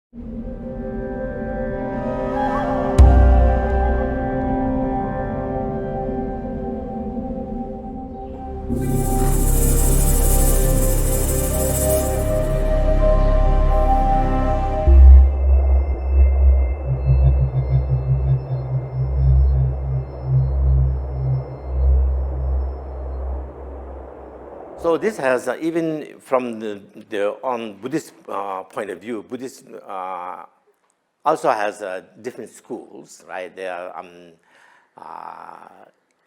So this has, even from on Buddhist point of view, Buddhist also has different schools, right? There are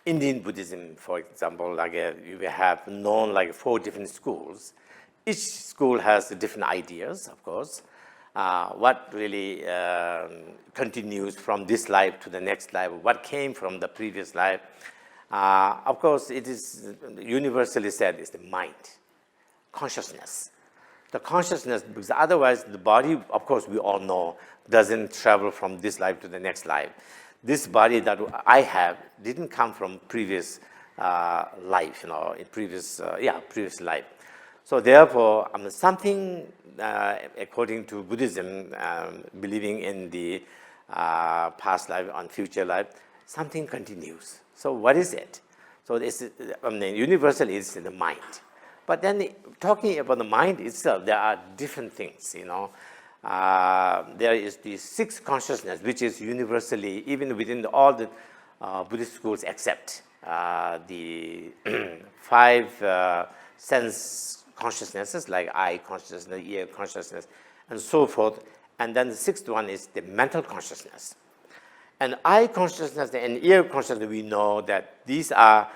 Indian Buddhism, for example, like you have known like 4 different schools. Each school has different ideas, of course. What really continues from this life to the next life, what came from the previous life. Of course, it is universally said is the mind, consciousness. The consciousness, because otherwise the body, of course, we all know, doesn't travel from this life to the next life. This body that I have didn't come from previous life, in previous life. So therefore, something, according to Buddhism, believing in the past life and future life, something continues. So what is it? So this is, universally it's in the mind. But then talking about the mind itself, there are different things, There is the 6 consciousness, which is universally, even within all the Buddhist schools, except the 5 sense consciousnesses, like eye consciousness, ear consciousness, and so forth. And then the 6th one is the mental consciousness. And eye consciousness and ear consciousness, we know that these are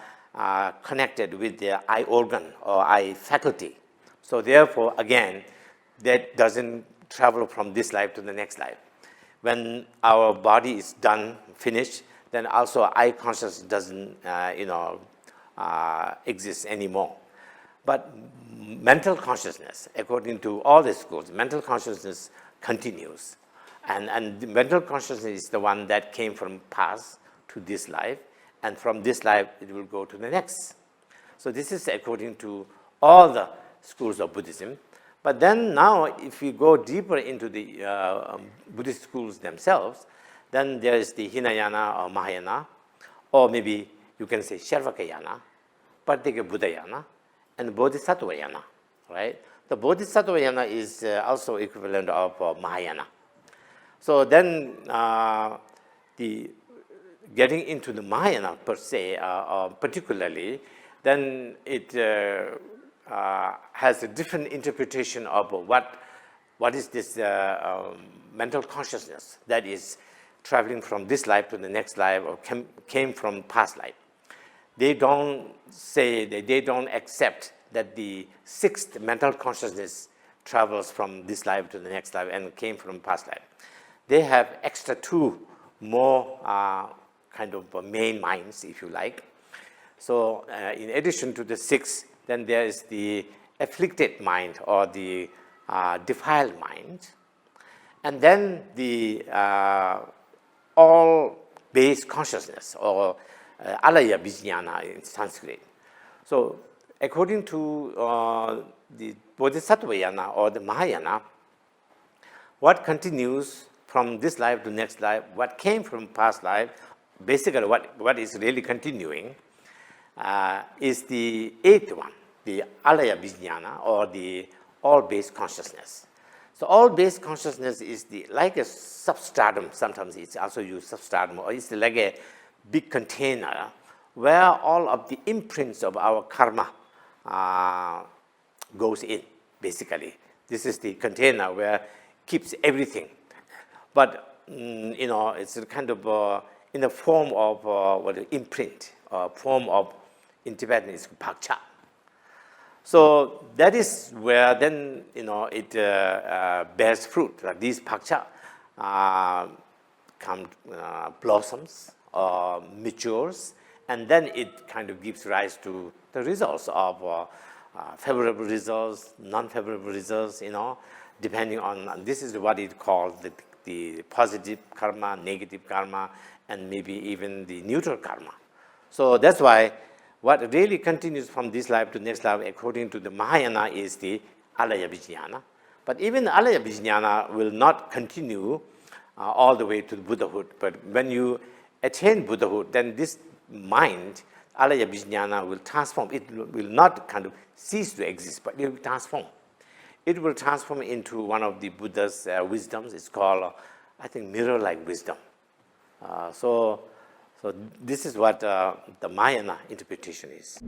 connected with the eye organ or eye faculty. So therefore, again, that doesn't travel from this life to the next life. When our body is done, finished, then also eye consciousness doesn't, exist anymore. But mental consciousness, according to all the schools, mental consciousness continues. And the mental consciousness is the one that came from past to this life, and from this life it will go to the next. So this is according to all the schools of Buddhism. But then now, if we go deeper into the Buddhist schools themselves, then there is the Hinayana or Mahayana, or maybe you can say Sharvakayana, Paticca Buddhayana, and Bodhisattvayana, right? The Bodhisattvayana is also equivalent of Mahayana. So then, the getting into the Mahayana per se, particularly, then it has a different interpretation of what is this mental consciousness that is traveling from this life to the next life, or came from past life. They don't say that they don't accept that the 6th mental consciousness travels from this life to the next life and came from past life. They have extra 2 more kind of main minds, if you like. So in addition to the 6, then there is the afflicted mind or the defiled mind. And then the all-based consciousness, or alaya vijnana in Sanskrit. So according to the Bodhisattvayana or the Mahayana, what continues from this life to next life, what came from past life, basically what is really continuing is the 8th one, the alaya vijnana, or the all-based consciousness. So all-based consciousness is like a substratum. Sometimes it's also used substratum, or it's like a big container where all of the imprints of our karma goes in, basically. This is the container where keeps everything. But, it's a kind of in the form of imprint, form of, in Tibetan, is pakcha. So that is where then, it bears fruit. Like these pakcha blossoms, matures, and then it kind of gives rise to the results of favorable results, non-favorable results, depending on, this is what it calls the positive karma, negative karma, and maybe even the neutral karma. So that's why what really continues from this life to next life, according to the Mahayana, is the alaya vijnana. But even alaya vijnana will not continue all the way to Buddhahood. But when you attain Buddhahood, then this mind, alaya vijnana, will transform. It will not kind of cease to exist, but it will transform. It will transform into one of the Buddha's wisdoms. It's called, I think, mirror-like wisdom. So this is what the Mahayana interpretation is.